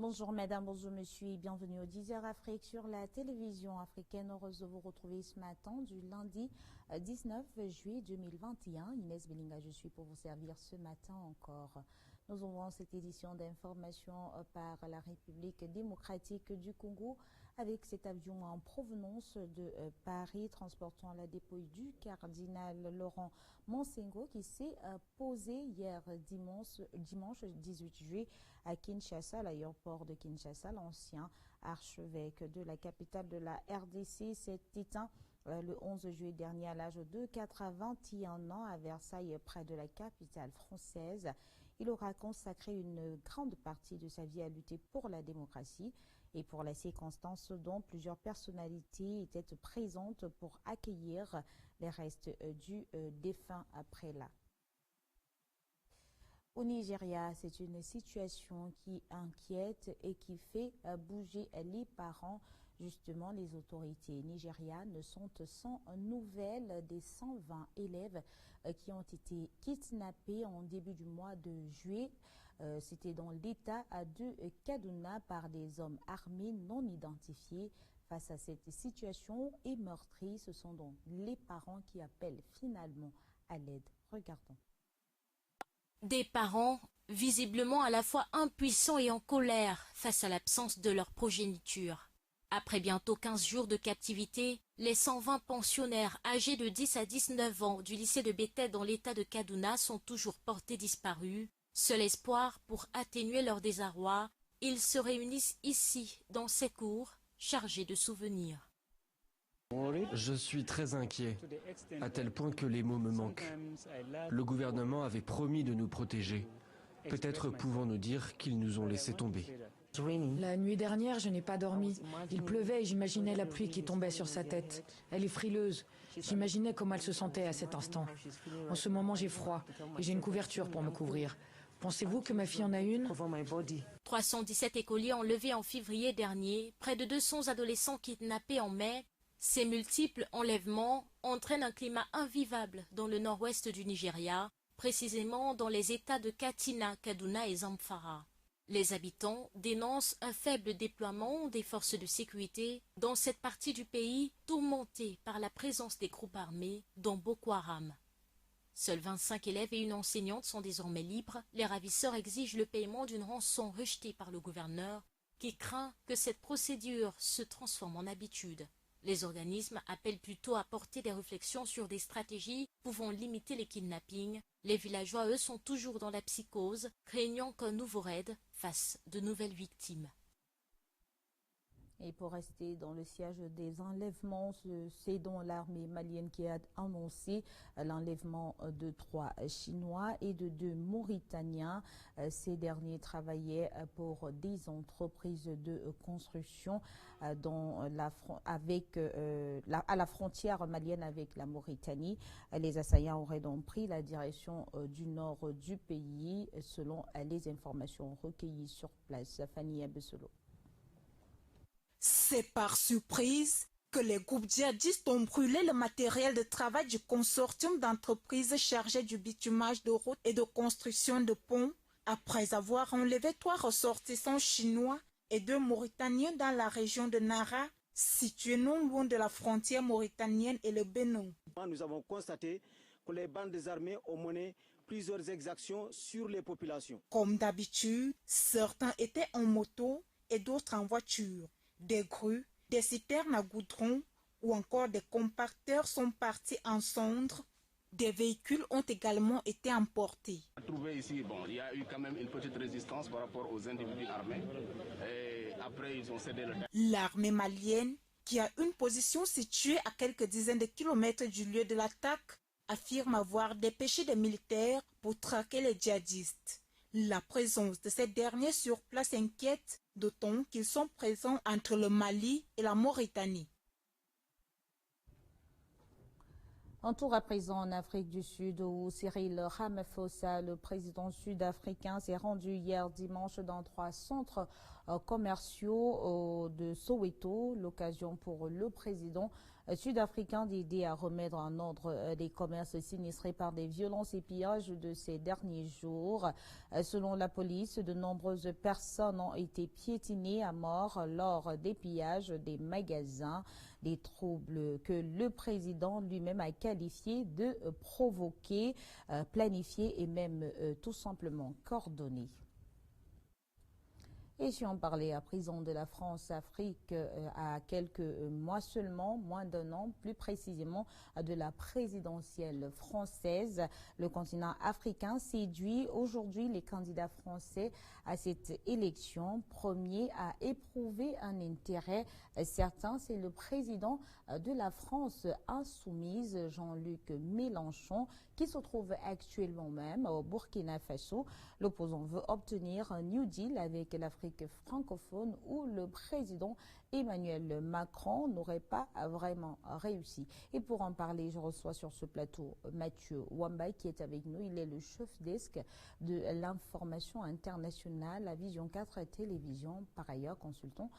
Bonjour madame, bonjour monsieur et bienvenue au 10h Afrique sur la télévision africaine. Heureuse de vous retrouver ce matin du lundi 19 juillet 2021. Inès Belinga, je suis pour vous servir ce matin encore. Nous ouvrons cette édition d'information par la République démocratique du Congo avec cet avion en provenance de Paris transportant la dépouille du cardinal Laurent Monsengo qui s'est posé hier dimanche 18 juillet à Kinshasa, à l'aéroport de Kinshasa. L'ancien archevêque de la capitale de la RDC s'est éteint le 11 juillet dernier à l'âge de 81 ans à Versailles, près de la capitale française. Il aura consacré une grande partie de sa vie à lutter pour la démocratie et pour la circonstance dont plusieurs personnalités étaient présentes pour accueillir les restes du défunt après là. Au Nigeria, c'est une situation qui inquiète et qui fait bouger les parents. Justement, les autorités nigérianes sont sans nouvelles des 120 élèves qui ont été kidnappés en début du mois de juillet. C'était dans l'état de Kaduna par des hommes armés non identifiés. Face à cette situation émeurtrie, ce sont donc les parents qui appellent finalement à l'aide. Regardons. Des parents visiblement à la fois impuissants et en colère face à l'absence de leur progéniture. Après bientôt 15 jours de captivité, les 120 pensionnaires âgés de 10 à 19 ans du lycée de Bété dans l'état de Kaduna sont toujours portés disparus. Seul espoir pour atténuer leur désarroi, ils se réunissent ici, dans ces cours, chargés de souvenirs. Je suis très inquiet, à tel point que les mots me manquent. Le gouvernement avait promis de nous protéger. Peut-être pouvons-nous dire qu'ils nous ont laissé tomber. La nuit dernière, je n'ai pas dormi. Il pleuvait et j'imaginais la pluie qui tombait sur sa tête. Elle est frileuse. J'imaginais comment elle se sentait à cet instant. En ce moment, j'ai froid et j'ai une couverture pour me couvrir. Pensez-vous que ma fille en a une? 317 écoliers enlevés en février dernier, près de 200 adolescents kidnappés en mai. Ces multiples enlèvements entraînent un climat invivable dans le nord-ouest du Nigeria, précisément dans les états de Katsina, Kaduna et Zamfara. Les habitants dénoncent un faible déploiement des forces de sécurité dans cette partie du pays tourmentée par la présence des groupes armés, dont Boko Haram. Seuls 25 élèves et une enseignante sont désormais libres. Les ravisseurs exigent le paiement d'une rançon rejetée par le gouverneur, qui craint que cette procédure se transforme en habitude. Les organismes appellent plutôt à porter des réflexions sur des stratégies pouvant limiter les kidnappings. Les villageois, eux, sont toujours dans la psychose, craignant qu'un nouveau raid fasse de nouvelles victimes. Et pour rester dans le siège des enlèvements, c'est donc l'armée malienne qui a annoncé l'enlèvement de 3 Chinois et de 2 Mauritaniens. Ces derniers travaillaient pour des entreprises de construction à la frontière malienne avec la Mauritanie. Les assaillants auraient donc pris la direction du nord du pays, selon les informations recueillies sur place. Fanny Abessolo. C'est par surprise que les groupes djihadistes ont brûlé le matériel de travail du consortium d'entreprises chargées du bitumage de routes et de construction de ponts, après avoir enlevé 3 ressortissants chinois et 2 Mauritaniens dans la région de Nara, située non loin de la frontière mauritanienne et le Bénin. Nous avons constaté que les bandes armées ont mené plusieurs exactions sur les populations. Comme d'habitude, certains étaient en moto et d'autres en voiture. Des grues, des citernes à goudron ou encore des compacteurs sont partis en cendres. Des véhicules ont également été emportés. Ici, il y a eu quand même une petite résistance par rapport aux individus armés. Et après, ils ont cédé le... L'armée malienne, qui a une position située à quelques dizaines de kilomètres du lieu de l'attaque, affirme avoir dépêché des militaires pour traquer les djihadistes. La présence de ces derniers sur place inquiète, d'autant qu'ils sont présents entre le Mali et la Mauritanie. Un tour à présent en Afrique du Sud où Cyril Ramaphosa, le président sud-africain, s'est rendu hier dimanche dans 3 centres commerciaux de Soweto. L'occasion pour le président sud-africain d'aider à remettre en ordre des commerces sinistrés par des violences et pillages de ces derniers jours. Selon la police, de nombreuses personnes ont été piétinées à mort lors des pillages des magasins, des troubles que le président lui-même a qualifiés de provoqués, planifiés et même tout simplement coordonnés. Et si on parlait à présent de la France-Afrique à quelques mois seulement, moins d'un an, plus précisément de la présidentielle française, le continent africain séduit aujourd'hui les candidats français à cette élection. Premier à éprouver un intérêt certain, c'est le président de la France insoumise, Jean-Luc Mélenchon, qui se trouve actuellement même au Burkina Faso. L'opposant veut obtenir un New Deal avec l'Afrique francophone où le président Emmanuel Macron n'aurait pas vraiment réussi. Et pour en parler, je reçois sur ce plateau Mathieu Wamba qui est avec nous. Il est le chef desk de l'information internationale à Vision 4 Télévision, par ailleurs consultant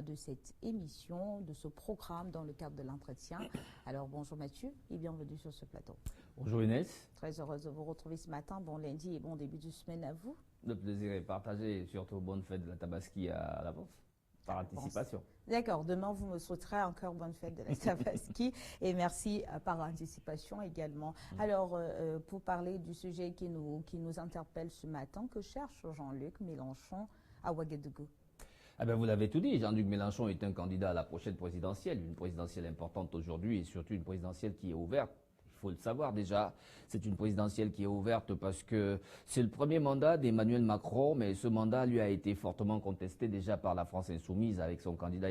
de cette émission, de ce programme dans le cadre de l'entretien. Alors bonjour Mathieu et bienvenue sur ce plateau. Bonjour Inès. Très heureuse de vous retrouver ce matin. Bon lundi et bon début de semaine à vous. Le plaisir est partagé et surtout bonne fête de la Tabaski à l'avance, par anticipation. D'accord, demain vous me souhaiterez encore bonne fête de la Tabaski et merci par anticipation également. Alors, pour parler du sujet qui nous interpelle ce matin, que cherche Jean-Luc Mélenchon à Ouagadougou? Ah ben vous l'avez tout dit, Jean-Luc Mélenchon est un candidat à la prochaine présidentielle, une présidentielle importante aujourd'hui et surtout une présidentielle qui est ouverte. Il faut le savoir déjà, c'est une présidentielle qui est ouverte parce que c'est le premier mandat d'Emmanuel Macron, mais ce mandat lui a été fortement contesté déjà par la France insoumise avec son candidat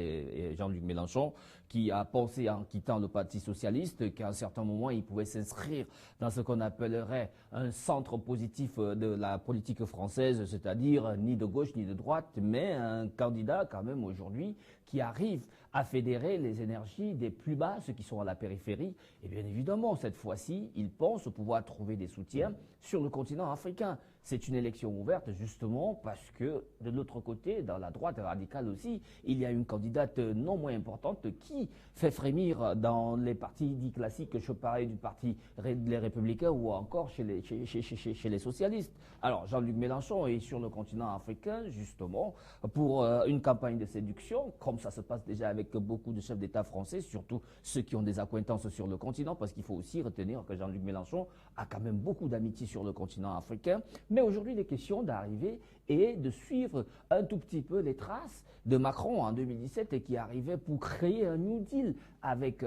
Jean-Luc Mélenchon, qui a pensé en quittant le Parti socialiste qu'à un certain moment il pouvait s'inscrire dans ce qu'on appellerait un centre positif de la politique française, c'est-à-dire ni de gauche ni de droite, mais un candidat quand même aujourd'hui qui arrive à fédérer les énergies des plus bas, ceux qui sont à la périphérie. Et bien évidemment, cette fois-ci, il pense pouvoir trouver des soutiens sur le continent africain. C'est une élection ouverte justement parce que de l'autre côté, dans la droite radicale aussi, il y a une candidate non moins importante qui fait frémir dans les partis dits classiques, je parlais du parti Les Républicains ou encore chez les socialistes. Alors Jean-Luc Mélenchon est sur le continent africain justement pour une campagne de séduction, comme ça se passe déjà avec beaucoup de chefs d'État français, surtout ceux qui ont des accointances sur le continent, parce qu'il faut aussi retenir que Jean-Luc Mélenchon a quand même beaucoup d'amitié sur le continent africain. Mais aujourd'hui, il est question d'arriver et de suivre un tout petit peu les traces de Macron en 2017 et qui arrivait pour créer un New Deal avec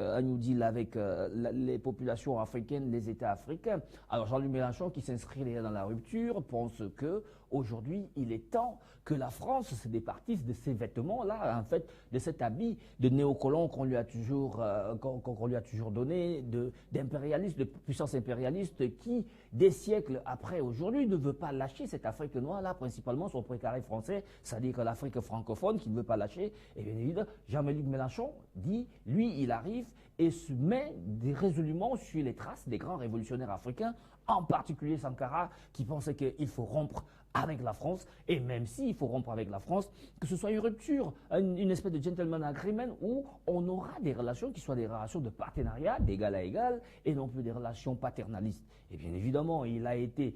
les populations africaines, les États africains. Alors Jean-Luc Mélenchon, qui s'inscrit dans la rupture, pense que aujourd'hui, il est temps que la France se départisse de ces vêtements-là, en fait, de cet habit de néocolon qu'on lui a toujours donné, d'impérialiste, de puissance impérialiste qui, des siècles après aujourd'hui, ne veut pas lâcher cette Afrique noire-là, principalement son précaré français, c'est-à-dire que l'Afrique francophone qui ne veut pas lâcher. Et bien évidemment, Jean-Luc Mélenchon dit, lui, il arrive et se met résolument sur les traces des grands révolutionnaires africains, en particulier Sankara, qui pensait qu'il faut rompre avec la France, et même s'il faut rompre avec la France, que ce soit une rupture, une espèce de gentleman agreement où on aura des relations qui soient des relations de partenariat, d'égal à égal, et non plus des relations paternalistes. Et bien évidemment, il a été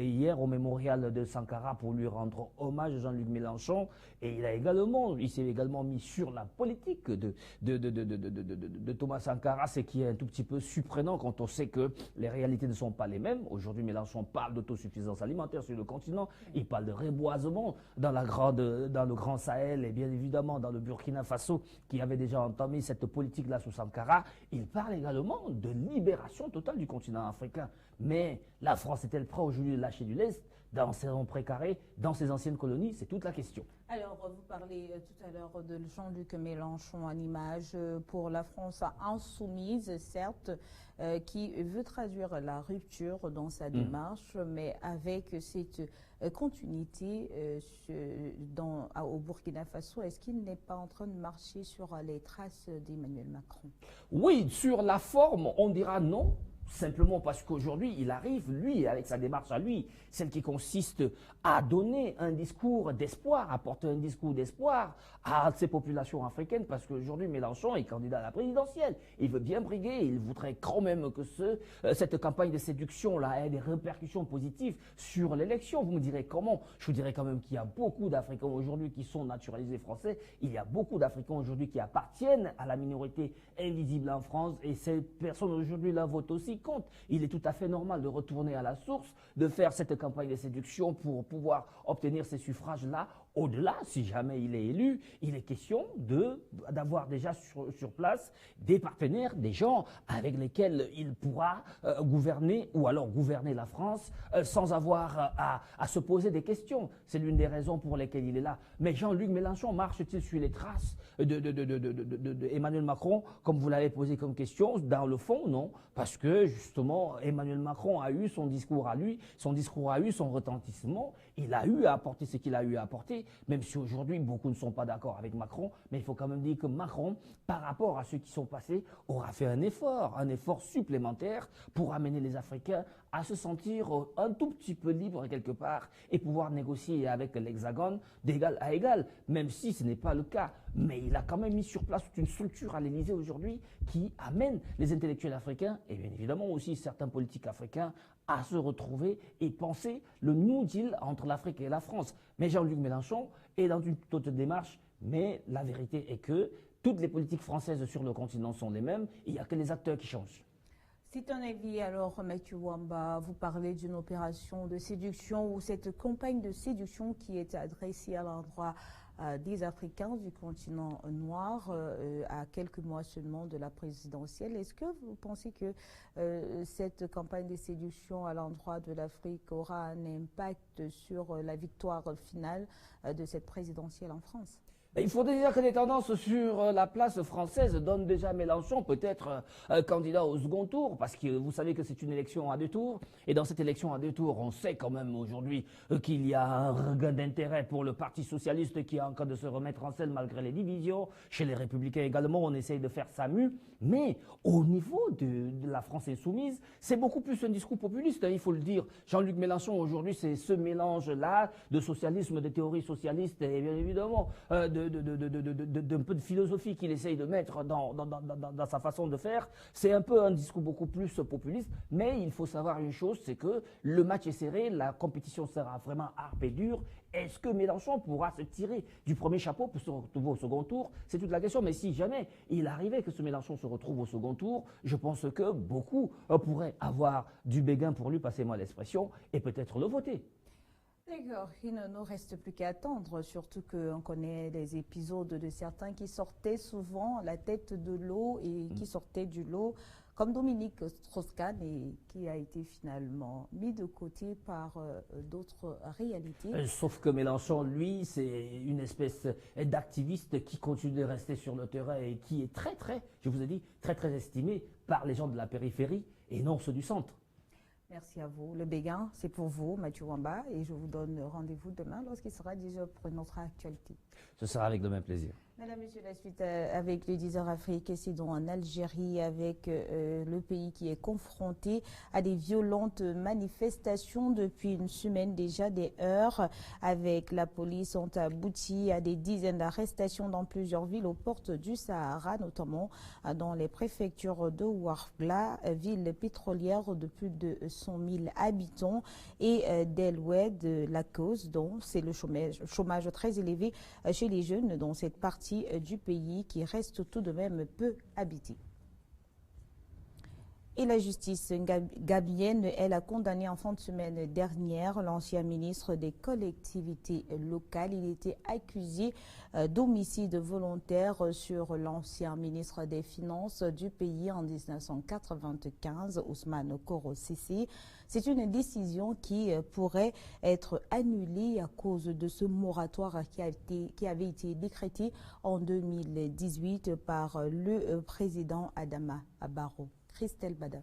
hier au mémorial de Sankara pour lui rendre hommage à Jean-Luc Mélenchon, et il s'est également mis sur la politique de Thomas Sankara, ce qui est un tout petit peu surprenant quand on sait que les réalités ne sont pas les mêmes. Aujourd'hui, Mélenchon parle d'autosuffisance alimentaire sur le continent, il parle de reboisement dans le Grand Sahel et bien évidemment dans le Burkina Faso qui avait déjà entamé cette politique-là sous Sankara. Il parle également de libération totale du continent africain. Mais la France est-elle prête aujourd'hui de lâcher du lest dans ses précarés, dans ses anciennes colonies? C'est toute la question. Alors, vous parlez tout à l'heure de Jean-Luc Mélenchon en image pour la France insoumise, certes, qui veut traduire la rupture dans sa démarche, mais avec cette continuité au Burkina Faso, est-ce qu'il n'est pas en train de marcher sur les traces d'Emmanuel Macron? Oui, sur la forme, on dira non. Simplement parce qu'aujourd'hui, il arrive, lui, avec sa démarche à lui, celle qui consiste à donner un discours d'espoir, apporter un discours d'espoir à ces populations africaines, parce qu'aujourd'hui, Mélenchon est candidat à la présidentielle. Il veut bien briguer, il voudrait quand même que cette campagne de séduction-là ait des répercussions positives sur l'élection. Vous me direz comment? Je vous dirais quand même qu'il y a beaucoup d'Africains aujourd'hui qui sont naturalisés français. Il y a beaucoup d'Africains aujourd'hui qui appartiennent à la minorité invisible en France, et ces personnes aujourd'hui la votent aussi contre. Il est tout à fait normal de retourner à la source, de faire cette campagne de séduction pour pouvoir obtenir ces suffrages-là. Au-delà, si jamais il est élu, il est question d'avoir déjà sur place des partenaires, des gens avec lesquels il pourra gouverner, ou alors gouverner la France sans avoir à se poser des questions. C'est l'une des raisons pour lesquelles il est là. Mais Jean-Luc Mélenchon marche-t-il sur les traces de Emmanuel Macron, comme vous l'avez posé comme question? Dans le fond, non. Parce que justement, Emmanuel Macron a eu son discours à lui, son discours a eu son retentissement, il a eu à apporter ce qu'il a eu à apporter, même si aujourd'hui beaucoup ne sont pas d'accord avec Macron, mais il faut quand même dire que Macron, par rapport à ceux qui sont passés, aura fait un effort supplémentaire pour amener les Africains à se sentir un tout petit peu libres quelque part et pouvoir négocier avec l'Hexagone d'égal à égal, même si ce n'est pas le cas. Mais il a quand même mis sur place toute une structure à l'Élysée aujourd'hui qui amène les intellectuels africains et bien évidemment aussi certains politiques africains à se retrouver et penser le New Deal entre l'Afrique et la France. Mais Jean-Luc Mélenchon est dans une toute autre démarche, mais la vérité est que toutes les politiques françaises sur le continent sont les mêmes, il n'y a que les acteurs qui changent. Si ton avis, alors, Mathieu Wamba, vous parlez d'une opération de séduction ou cette campagne de séduction qui est adressée à l'endroit des Africains du continent noir à quelques mois seulement de la présidentielle. Est-ce que vous pensez que cette campagne de séduction à l'endroit de l'Afrique aura un impact sur la victoire finale de cette présidentielle en France? Il faut dire que les tendances sur la place française donnent déjà Mélenchon peut-être candidat au second tour, parce que vous savez que c'est une élection à deux tours, et dans cette élection à deux tours, on sait quand même aujourd'hui qu'il y a un regain d'intérêt pour le Parti socialiste qui est en train de se remettre en selle malgré les divisions. Chez les Républicains également, on essaye de faire sa mue, mais au niveau de la France insoumise, c'est beaucoup plus un discours populiste, il faut le dire. Jean-Luc Mélenchon aujourd'hui, c'est ce mélange-là de socialisme, de théorie socialiste et bien évidemment d'un peu de philosophie qu'il essaye de mettre dans sa façon de faire. C'est un peu un discours beaucoup plus populiste, mais il faut savoir une chose, c'est que le match est serré, la compétition sera vraiment harpe et dure. Est-ce que Mélenchon pourra se tirer du premier chapeau pour se retrouver au second tour? C'est toute la question, mais si jamais il arrivait que ce Mélenchon se retrouve au second tour, je pense que beaucoup pourraient avoir du béguin pour lui, passez-moi l'expression, et peut-être le voter. D'accord, il ne nous reste plus qu'à attendre, surtout qu'on connaît les épisodes de certains qui sortaient souvent la tête de l'eau et qui sortaient du lot, comme Dominique Strauss-Kahn, et qui a été finalement mis de côté par d'autres réalités. Sauf que Mélenchon, lui, c'est une espèce d'activiste qui continue de rester sur le terrain et qui est très, je vous ai dit, très estimé par les gens de la périphérie et non ceux du centre. Merci à vous. Le béguin, c'est pour vous, Mathieu Wamba, et je vous donne rendez-vous demain lorsqu'il sera déjà pour notre actualité. Ce sera avec le même plaisir. Mesdames, Messieurs, la suite avec le 10h Afrique, c'est donc en Algérie, avec le pays qui est confronté à des violentes manifestations depuis une semaine déjà. Des heurts avec la police ont abouti à des dizaines d'arrestations dans plusieurs villes aux portes du Sahara, notamment dans les préfectures de Ouargla, ville pétrolière de plus de 100 000 habitants, et d'El Oued, la cause, dont c'est le chômage très élevé chez les jeunes dans cette partie du pays qui reste tout de même peu habité. Et la justice gabienne, elle a condamné en fin de semaine dernière l'ancien ministre des collectivités locales. Il était accusé d'homicide volontaire sur l'ancien ministre des Finances du pays en 1995, Ousmane Koro Cissé. C'est une décision qui pourrait être annulée à cause de ce moratoire qui avait été décrété en 2018 par le président Adama Barrow. Christelle Bada.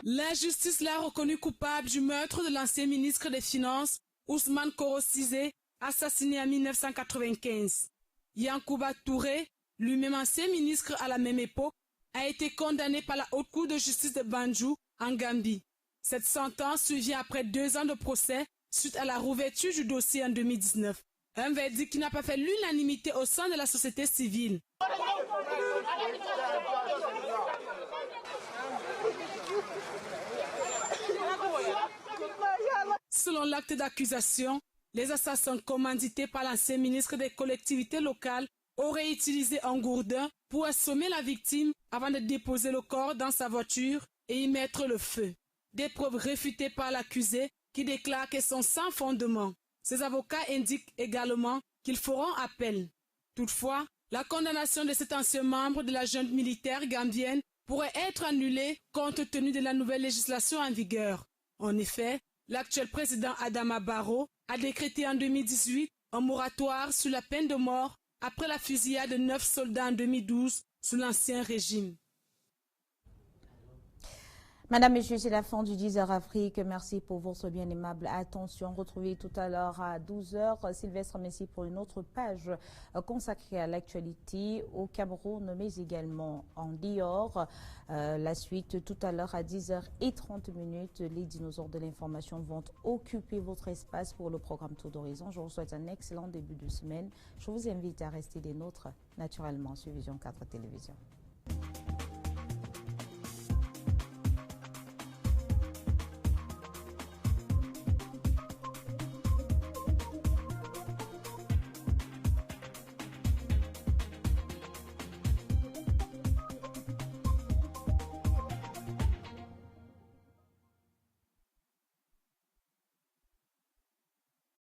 La justice l'a reconnu coupable du meurtre de l'ancien ministre des Finances, Ousmane Koro Cissé, assassiné en 1995. Yankouba Touré, lui-même ancien ministre à la même époque, a été condamné par la Haute Cour de justice de Banjul en Gambie. Cette sentence survient après 2 ans de procès suite à la rouverture du dossier en 2019. Un verdict qui n'a pas fait l'unanimité au sein de la société civile. Selon l'acte d'accusation, les assassins commandités par l'ancien ministre des collectivités locales auraient utilisé un gourdin pour assommer la victime avant de déposer le corps dans sa voiture et y mettre le feu. Des preuves réfutées par l'accusé qui déclare qu'elles sont sans fondement. Ses avocats indiquent également qu'ils feront appel. Toutefois, la condamnation de cet ancien membre de la junte militaire gambienne pourrait être annulée compte tenu de la nouvelle législation en vigueur. En effet, l'actuel président Adama Barrow a décrété en 2018 un moratoire sur la peine de mort après la fusillade de 9 soldats en 2012 sous l'ancien régime. Madame, Messieurs, c'est la fin du 10h Afrique. Merci pour votre bien aimable attention. Retrouvez tout à l'heure à 12h Sylvestre Messi pour une autre page consacrée à l'actualité au Cameroun, mais également en dehors. La suite tout à l'heure à 10h30. Les dinosaures de l'information vont occuper votre espace pour le programme Tour d'Horizon. Je vous souhaite un excellent début de semaine. Je vous invite à rester des nôtres naturellement sur Vision 4 Télévision.